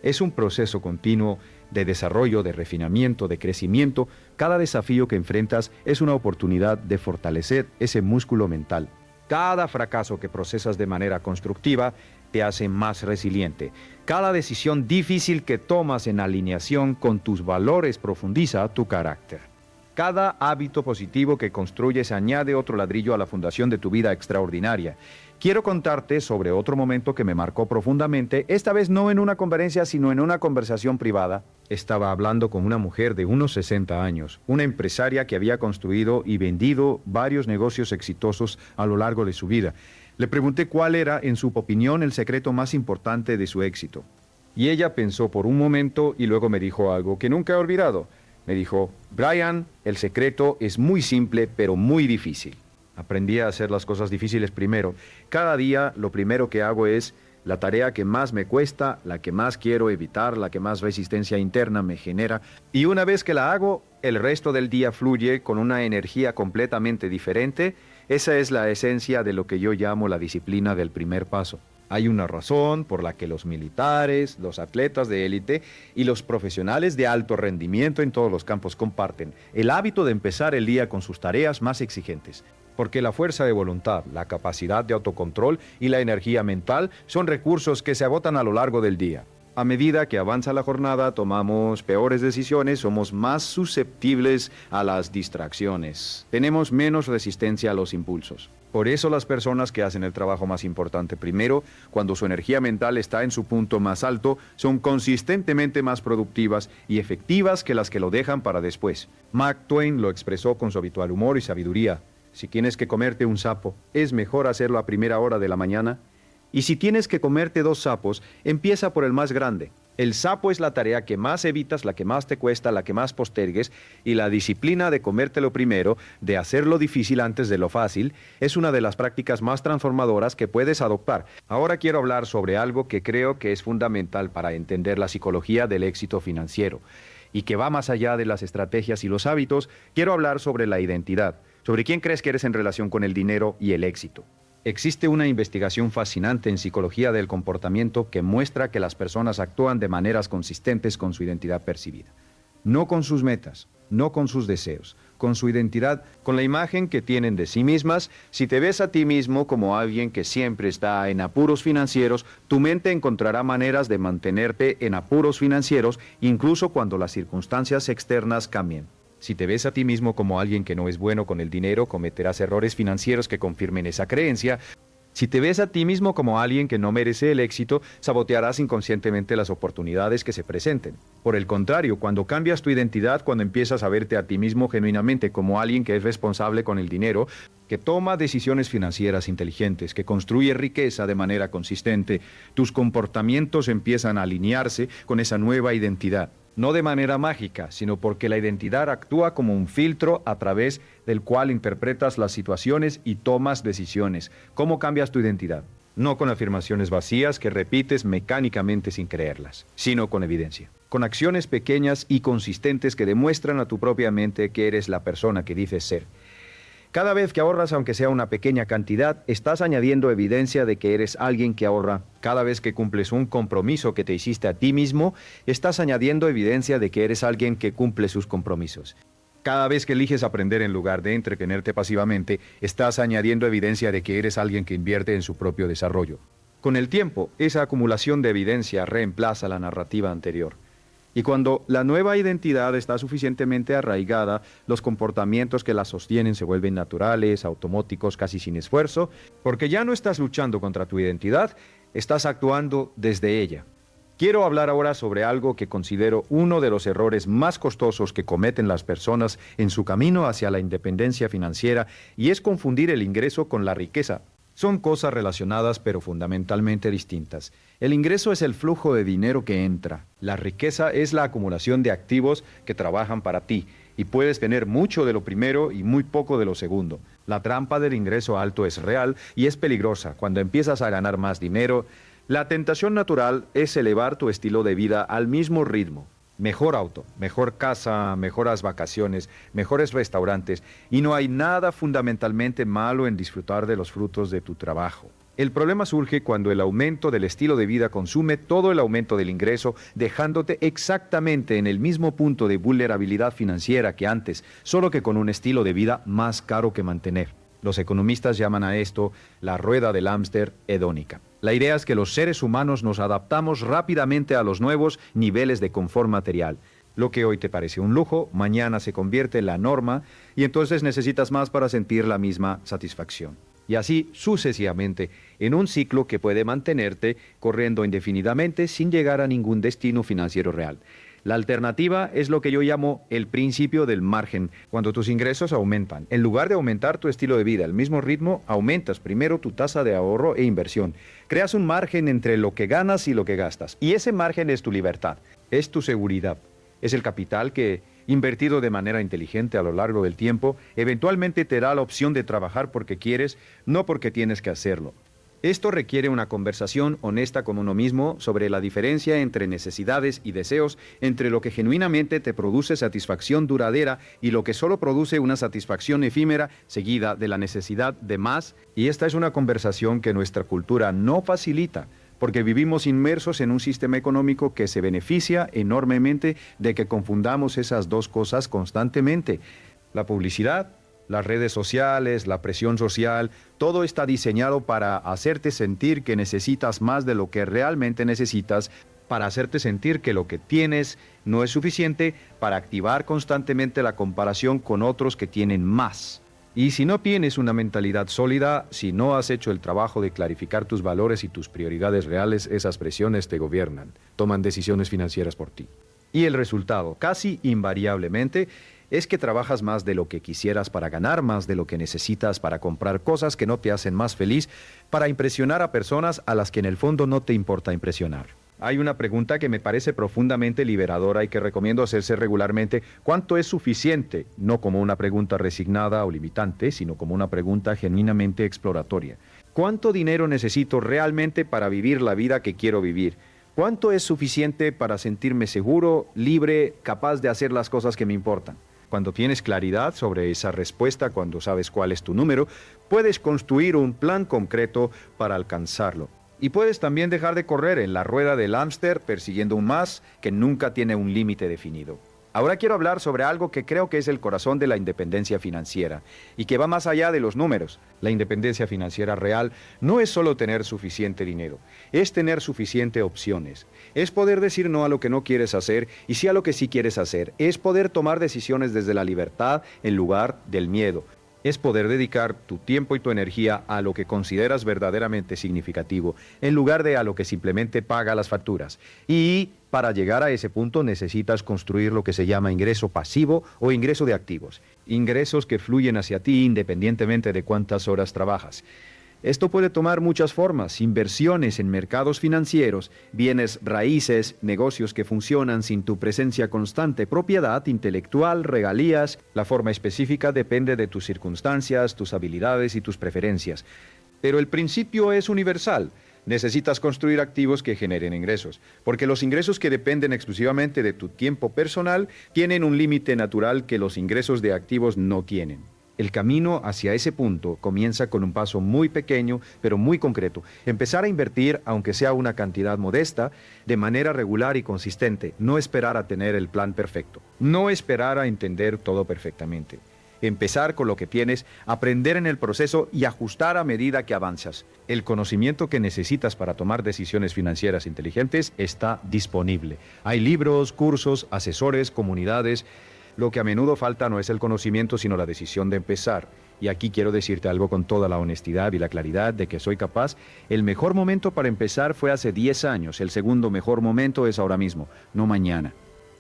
Es un proceso continuo de desarrollo, de refinamiento, de crecimiento. Cada desafío que enfrentas es una oportunidad de fortalecer ese músculo mental. Cada fracaso que procesas de manera constructiva te hace más resiliente. Cada decisión difícil que tomas en alineación con tus valores profundiza tu carácter. Cada hábito positivo que construyes añade otro ladrillo a la fundación de tu vida extraordinaria. Quiero contarte sobre otro momento que me marcó profundamente, esta vez no en una conferencia, sino en una conversación privada. Estaba hablando con una mujer de unos 60 años, una empresaria que había construido y vendido varios negocios exitosos a lo largo de su vida. Le pregunté cuál era, en su opinión, el secreto más importante de su éxito. Y ella pensó por un momento y luego me dijo algo que nunca he olvidado. Me dijo, Brian, el secreto es muy simple, pero muy difícil. Aprendí a hacer las cosas difíciles primero. Cada día lo primero que hago es la tarea que más me cuesta, la que más quiero evitar, la que más resistencia interna me genera. Y una vez que la hago, el resto del día fluye con una energía completamente diferente. Esa es la esencia de lo que yo llamo la disciplina del primer paso. Hay una razón por la que los militares, los atletas de élite y los profesionales de alto rendimiento en todos los campos comparten el hábito de empezar el día con sus tareas más exigentes. Porque la fuerza de voluntad, la capacidad de autocontrol y la energía mental son recursos que se agotan a lo largo del día. A medida que avanza la jornada, tomamos peores decisiones, somos más susceptibles a las distracciones. Tenemos menos resistencia a los impulsos. Por eso las personas que hacen el trabajo más importante primero, cuando su energía mental está en su punto más alto, son consistentemente más productivas y efectivas que las que lo dejan para después. Mark Twain lo expresó con su habitual humor y sabiduría. Si tienes que comerte un sapo, es mejor hacerlo a primera hora de la mañana. Y si tienes que comerte 2 sapos, empieza por el más grande. El sapo es la tarea que más evitas, la que más te cuesta, la que más postergues, y la disciplina de comértelo primero, de hacerlo difícil antes de lo fácil, es una de las prácticas más transformadoras que puedes adoptar. Ahora quiero hablar sobre algo que creo que es fundamental para entender la psicología del éxito financiero, y que va más allá de las estrategias y los hábitos. Quiero hablar sobre la identidad, sobre quién crees que eres en relación con el dinero y el éxito. Existe una investigación fascinante en psicología del comportamiento que muestra que las personas actúan de maneras consistentes con su identidad percibida. No con sus metas, no con sus deseos, con su identidad, con la imagen que tienen de sí mismas. Si te ves a ti mismo como alguien que siempre está en apuros financieros, tu mente encontrará maneras de mantenerte en apuros financieros, incluso cuando las circunstancias externas cambien. Si te ves a ti mismo como alguien que no es bueno con el dinero, cometerás errores financieros que confirmen esa creencia. Si te ves a ti mismo como alguien que no merece el éxito, sabotearás inconscientemente las oportunidades que se presenten. Por el contrario, cuando cambias tu identidad, cuando empiezas a verte a ti mismo genuinamente como alguien que es responsable con el dinero, que toma decisiones financieras inteligentes, que construye riqueza de manera consistente, tus comportamientos empiezan a alinearse con esa nueva identidad. No de manera mágica, sino porque la identidad actúa como un filtro a través del cual interpretas las situaciones y tomas decisiones. ¿Cómo cambias tu identidad? No con afirmaciones vacías que repites mecánicamente sin creerlas, sino con evidencia. Con acciones pequeñas y consistentes que demuestran a tu propia mente que eres la persona que dices ser. Cada vez que ahorras, aunque sea una pequeña cantidad, estás añadiendo evidencia de que eres alguien que ahorra. Cada vez que cumples un compromiso que te hiciste a ti mismo, estás añadiendo evidencia de que eres alguien que cumple sus compromisos. Cada vez que eliges aprender en lugar de entretenerte pasivamente, estás añadiendo evidencia de que eres alguien que invierte en su propio desarrollo. Con el tiempo, esa acumulación de evidencia reemplaza la narrativa anterior. Y cuando la nueva identidad está suficientemente arraigada, los comportamientos que la sostienen se vuelven naturales, automáticos, casi sin esfuerzo, porque ya no estás luchando contra tu identidad, estás actuando desde ella. Quiero hablar ahora sobre algo que considero uno de los errores más costosos que cometen las personas en su camino hacia la independencia financiera, y es confundir el ingreso con la riqueza. Son cosas relacionadas pero fundamentalmente distintas. El ingreso es el flujo de dinero que entra. La riqueza es la acumulación de activos que trabajan para ti y puedes tener mucho de lo primero y muy poco de lo segundo. La trampa del ingreso alto es real y es peligrosa. Cuando empiezas a ganar más dinero, la tentación natural es elevar tu estilo de vida al mismo ritmo. Mejor auto, mejor casa, mejores vacaciones, mejores restaurantes, y no hay nada fundamentalmente malo en disfrutar de los frutos de tu trabajo. El problema surge cuando el aumento del estilo de vida consume todo el aumento del ingreso, dejándote exactamente en el mismo punto de vulnerabilidad financiera que antes, solo que con un estilo de vida más caro que mantener. Los economistas llaman a esto la rueda del hámster hedónica. La idea es que los seres humanos nos adaptamos rápidamente a los nuevos niveles de confort material. Lo que hoy te parece un lujo, mañana se convierte en la norma y entonces necesitas más para sentir la misma satisfacción. Y así sucesivamente, en un ciclo que puede mantenerte corriendo indefinidamente sin llegar a ningún destino financiero real. La alternativa es lo que yo llamo el principio del margen, cuando tus ingresos aumentan. En lugar de aumentar tu estilo de vida al mismo ritmo, aumentas primero tu tasa de ahorro e inversión. Creas un margen entre lo que ganas y lo que gastas. Y ese margen es tu libertad, es tu seguridad. Es el capital que, invertido de manera inteligente a lo largo del tiempo, eventualmente te da la opción de trabajar porque quieres, no porque tienes que hacerlo. Esto requiere una conversación honesta con uno mismo sobre la diferencia entre necesidades y deseos, entre lo que genuinamente te produce satisfacción duradera y lo que solo produce una satisfacción efímera seguida de la necesidad de más. Y esta es una conversación que nuestra cultura no facilita, porque vivimos inmersos en un sistema económico que se beneficia enormemente de que confundamos esas dos cosas constantemente. La publicidad, las redes sociales, la presión social, todo está diseñado para hacerte sentir que necesitas más de lo que realmente necesitas, para hacerte sentir que lo que tienes no es suficiente, para activar constantemente la comparación con otros que tienen más. Y si no tienes una mentalidad sólida, si no has hecho el trabajo de clarificar tus valores y tus prioridades reales, esas presiones te gobiernan, toman decisiones financieras por ti. Y el resultado, casi invariablemente, es que trabajas más de lo que quisieras para ganar más de lo que necesitas para comprar cosas que no te hacen más feliz, para impresionar a personas a las que en el fondo no te importa impresionar. Hay una pregunta que me parece profundamente liberadora y que recomiendo hacerse regularmente. ¿Cuánto es suficiente? No como una pregunta resignada o limitante, sino como una pregunta genuinamente exploratoria. ¿Cuánto dinero necesito realmente para vivir la vida que quiero vivir? ¿Cuánto es suficiente para sentirme seguro, libre, capaz de hacer las cosas que me importan? Cuando tienes claridad sobre esa respuesta, cuando sabes cuál es tu número, puedes construir un plan concreto para alcanzarlo. Y puedes también dejar de correr en la rueda del hámster persiguiendo un más que nunca tiene un límite definido. Ahora quiero hablar sobre algo que creo que es el corazón de la independencia financiera y que va más allá de los números. La independencia financiera real no es solo tener suficiente dinero, es tener suficientes opciones. Es poder decir no a lo que no quieres hacer y sí a lo que sí quieres hacer. Es poder tomar decisiones desde la libertad en lugar del miedo. Es poder dedicar tu tiempo y tu energía a lo que consideras verdaderamente significativo, en lugar de a lo que simplemente paga las facturas. Y para llegar a ese punto necesitas construir lo que se llama ingreso pasivo o ingreso de activos. Ingresos que fluyen hacia ti independientemente de cuántas horas trabajas. Esto puede tomar muchas formas: inversiones en mercados financieros, bienes raíces, negocios que funcionan sin tu presencia constante, propiedad intelectual, regalías. La forma específica depende de tus circunstancias, tus habilidades y tus preferencias. Pero el principio es universal. Necesitas construir activos que generen ingresos, porque los ingresos que dependen exclusivamente de tu tiempo personal tienen un límite natural que los ingresos de activos no tienen. El camino hacia ese punto comienza con un paso muy pequeño, pero muy concreto. Empezar a invertir, aunque sea una cantidad modesta, de manera regular y consistente. No esperar a tener el plan perfecto. No esperar a entender todo perfectamente. Empezar con lo que tienes, aprender en el proceso y ajustar a medida que avanzas. El conocimiento que necesitas para tomar decisiones financieras inteligentes está disponible. Hay libros, cursos, asesores, comunidades. Lo que a menudo falta no es el conocimiento, sino la decisión de empezar. Y aquí quiero decirte algo con toda la honestidad y la claridad de que soy capaz. El mejor momento para empezar fue hace 10 años. El segundo mejor momento es ahora mismo, no mañana.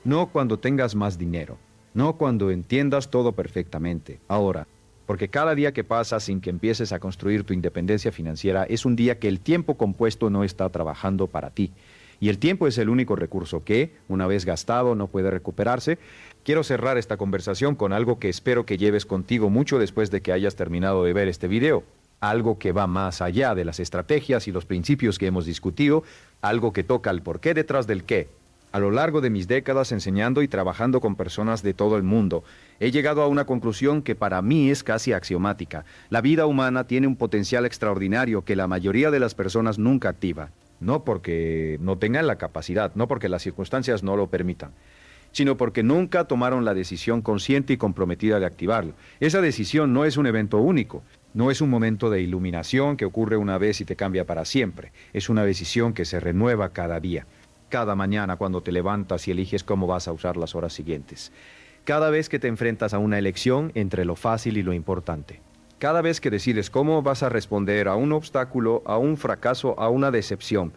No cuando tengas más dinero. No cuando entiendas todo perfectamente. Ahora. Porque cada día que pasa sin que empieces a construir tu independencia financiera es un día que el tiempo compuesto no está trabajando para ti. Y el tiempo es el único recurso que, una vez gastado, no puede recuperarse. Quiero cerrar esta conversación con algo que espero que lleves contigo mucho después de que hayas terminado de ver este video. Algo que va más allá de las estrategias y los principios que hemos discutido, algo que toca el porqué detrás del qué. A lo largo de mis décadas enseñando y trabajando con personas de todo el mundo, he llegado a una conclusión que para mí es casi axiomática. La vida humana tiene un potencial extraordinario que la mayoría de las personas nunca activa. No porque no tengan la capacidad, no porque las circunstancias no lo permitan, sino porque nunca tomaron la decisión consciente y comprometida de activarlo. Esa decisión no es un evento único, no es un momento de iluminación que ocurre una vez y te cambia para siempre. Es una decisión que se renueva cada día. Cada mañana cuando te levantas y eliges cómo vas a usar las horas siguientes. Cada vez que te enfrentas a una elección entre lo fácil y lo importante. Cada vez que decides cómo vas a responder a un obstáculo, a un fracaso, a una decepción.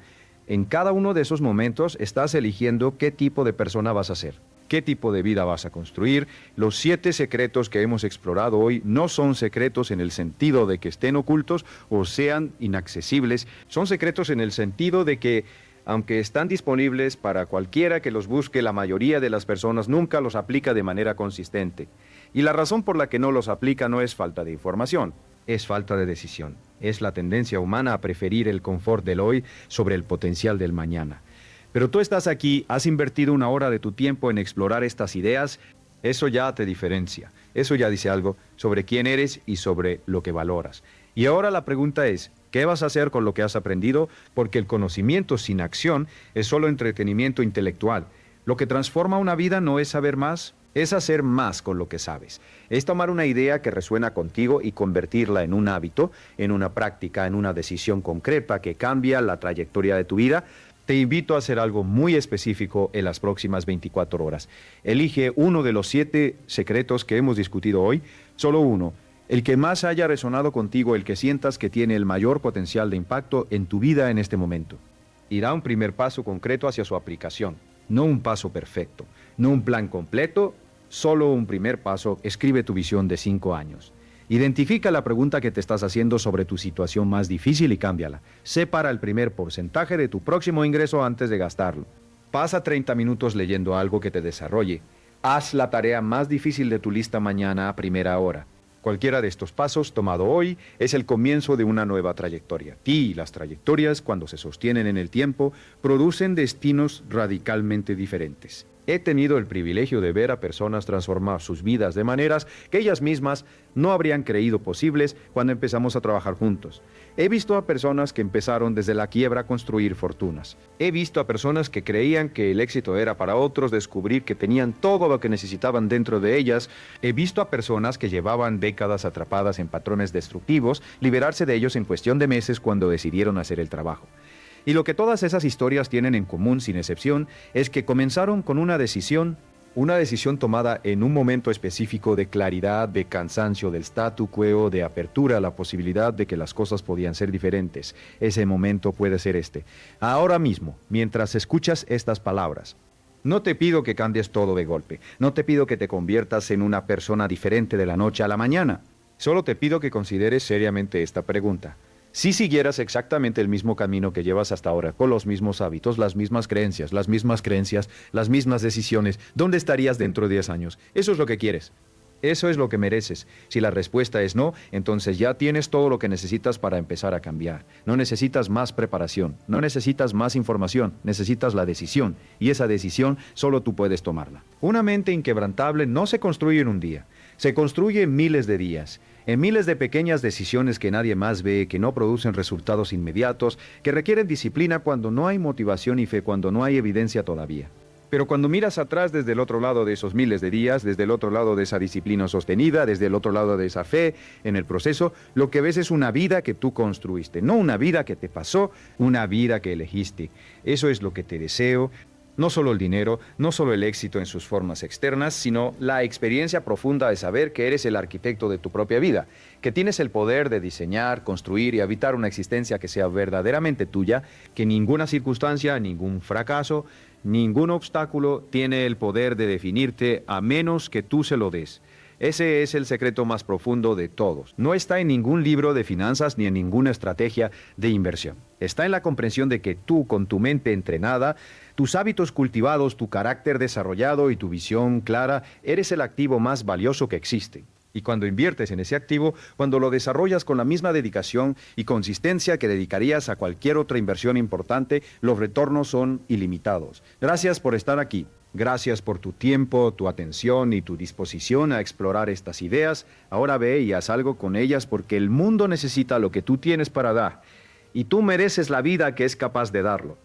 En cada uno de esos momentos estás eligiendo qué tipo de persona vas a ser. ¿Qué tipo de vida vas a construir? Los 7 secretos que hemos explorado hoy no son secretos en el sentido de que estén ocultos o sean inaccesibles. Son secretos en el sentido de que aunque están disponibles para cualquiera que los busque, la mayoría de las personas nunca los aplica de manera consistente. Y la razón por la que no los aplica no es falta de información, es falta de decisión. Es la tendencia humana a preferir el confort del hoy sobre el potencial del mañana. Pero tú estás aquí, has invertido 1 hora de tu tiempo en explorar estas ideas, eso ya te diferencia. Eso ya dice algo sobre quién eres y sobre lo que valoras. Y ahora la pregunta es, ¿qué vas a hacer con lo que has aprendido? Porque el conocimiento sin acción es solo entretenimiento intelectual. Lo que transforma una vida no es saber más, es hacer más con lo que sabes. Es tomar una idea que resuena contigo y convertirla en un hábito, en una práctica, en una decisión concreta que cambia la trayectoria de tu vida. Te invito a hacer algo muy específico en las próximas 24 horas. Elige uno de los 7 secretos que hemos discutido hoy, solo uno. El que más haya resonado contigo, el que sientas que tiene el mayor potencial de impacto en tu vida en este momento. Y da un primer paso concreto hacia su aplicación. No un paso perfecto, no un plan completo, solo un primer paso. Escribe tu visión de 5 años. Identifica la pregunta que te estás haciendo sobre tu situación más difícil y cámbiala. Separa el primer porcentaje de tu próximo ingreso antes de gastarlo. Pasa 30 minutos leyendo algo que te desarrolle. Haz la tarea más difícil de tu lista mañana a primera hora. Cualquiera de estos pasos tomado hoy es el comienzo de una nueva trayectoria. Y las trayectorias, cuando se sostienen en el tiempo, producen destinos radicalmente diferentes. He tenido el privilegio de ver a personas transformar sus vidas de maneras que ellas mismas no habrían creído posibles cuando empezamos a trabajar juntos. He visto a personas que empezaron desde la quiebra a construir fortunas. He visto a personas que creían que el éxito era para otros, descubrir que tenían todo lo que necesitaban dentro de ellas. He visto a personas que llevaban décadas atrapadas en patrones destructivos, liberarse de ellos en cuestión de meses cuando decidieron hacer el trabajo. Y lo que todas esas historias tienen en común, sin excepción, es que comenzaron con una decisión tomada en un momento específico de claridad, de cansancio, del statu quo, de apertura a la posibilidad de que las cosas podían ser diferentes. Ese momento puede ser este. Ahora mismo, mientras escuchas estas palabras, no te pido que cambies todo de golpe. No te pido que te conviertas en una persona diferente de la noche a la mañana. Solo te pido que consideres seriamente esta pregunta. Si siguieras exactamente el mismo camino que llevas hasta ahora, con los mismos hábitos, las mismas creencias, las mismas decisiones, ¿dónde estarías dentro de 10 años? Eso es lo que quieres. Eso es lo que mereces. Si la respuesta es no, entonces ya tienes todo lo que necesitas para empezar a cambiar. No necesitas más preparación, no necesitas más información, necesitas la decisión. Y esa decisión solo tú puedes tomarla. Una mente inquebrantable no se construye en un día, se construye en miles de días. En miles de pequeñas decisiones que nadie más ve, que no producen resultados inmediatos, que requieren disciplina cuando no hay motivación y fe, cuando no hay evidencia todavía. Pero cuando miras atrás desde el otro lado de esos miles de días, desde el otro lado de esa disciplina sostenida, desde el otro lado de esa fe en el proceso, lo que ves es una vida que tú construiste, no una vida que te pasó, una vida que elegiste. Eso es lo que te deseo. No solo el dinero, no solo el éxito en sus formas externas, sino la experiencia profunda de saber que eres el arquitecto de tu propia vida, que tienes el poder de diseñar, construir y habitar una existencia que sea verdaderamente tuya, que ninguna circunstancia, ningún fracaso, ningún obstáculo tiene el poder de definirte a menos que tú se lo des. Ese es el secreto más profundo de todos. No está en ningún libro de finanzas ni en ninguna estrategia de inversión. Está en la comprensión de que tú, con tu mente entrenada, tus hábitos cultivados, tu carácter desarrollado y tu visión clara, eres el activo más valioso que existe. Y cuando inviertes en ese activo, cuando lo desarrollas con la misma dedicación y consistencia que dedicarías a cualquier otra inversión importante, los retornos son ilimitados. Gracias por estar aquí. Gracias por tu tiempo, tu atención y tu disposición a explorar estas ideas. Ahora ve y haz algo con ellas porque el mundo necesita lo que tú tienes para dar. Y tú mereces la vida que es capaz de darlo.